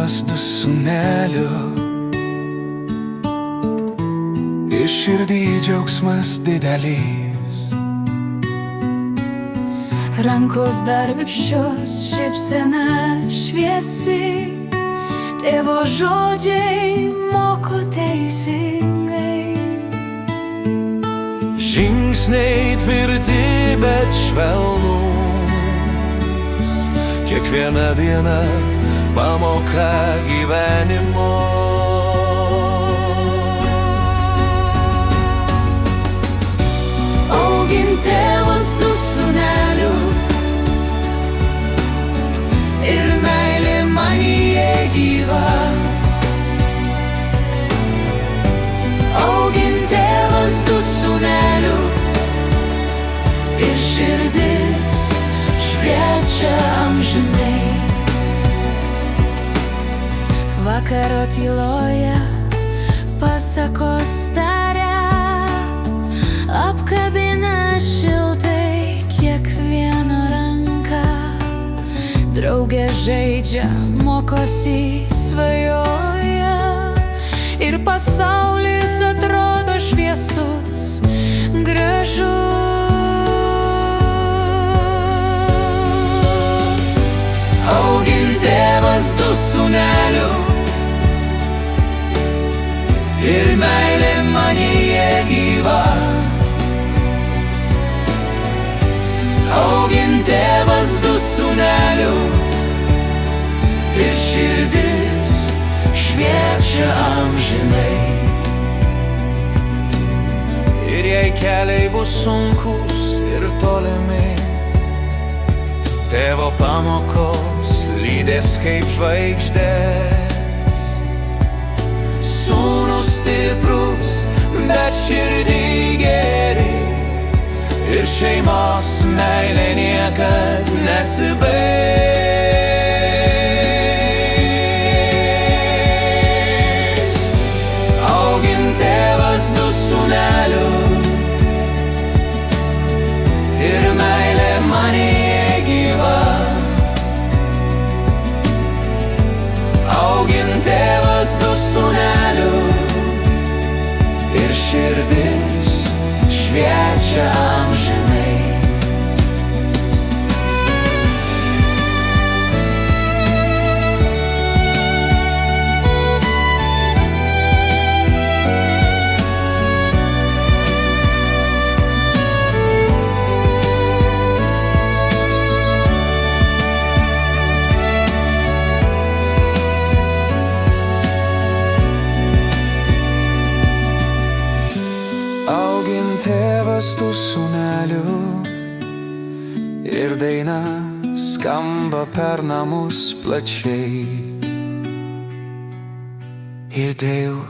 tėvas du sūnelių, iš širdį džiaugsmas didelis. Rankos darbščios, šypsena šviesi, tėvo žodžiai moko teisingai. Žingsniai tvirti, bet švelnūs, kiekviena diena pamoka gyvenimo. Augint tėvas du sūnelių, ir meilė manyje gyva. Augint tėvas du sūnelių, ir širdis šviečia amžinai. Vakaro tyloje pasakos taria, apkabina šiltai kiekvieną ranką. Draugė žaidžia, mokosi, svajoja, ir pasaulis atrodo šviesus, gražus. Augint tėvas du sūnelių, ir meilė manyje gyva. Augint tėvas du sūnelių, ir širdis šviečia amžinai. Ir jei keliai bus sunkus ir tolimi, tėvo pamokos lydės kaip žvaigždės. Sūnus stiprus, bet širdį geri, ir šeimos meilė niekad nesibaigs. Augint tėvas du sūnelių, ir meilė manyje gyva. Augint tėvas du sūnelių, ir širdis šviečia amžinai. Augint tėvas tų sūnelių, ir daina skamba per namus plačiai. Ir Dievo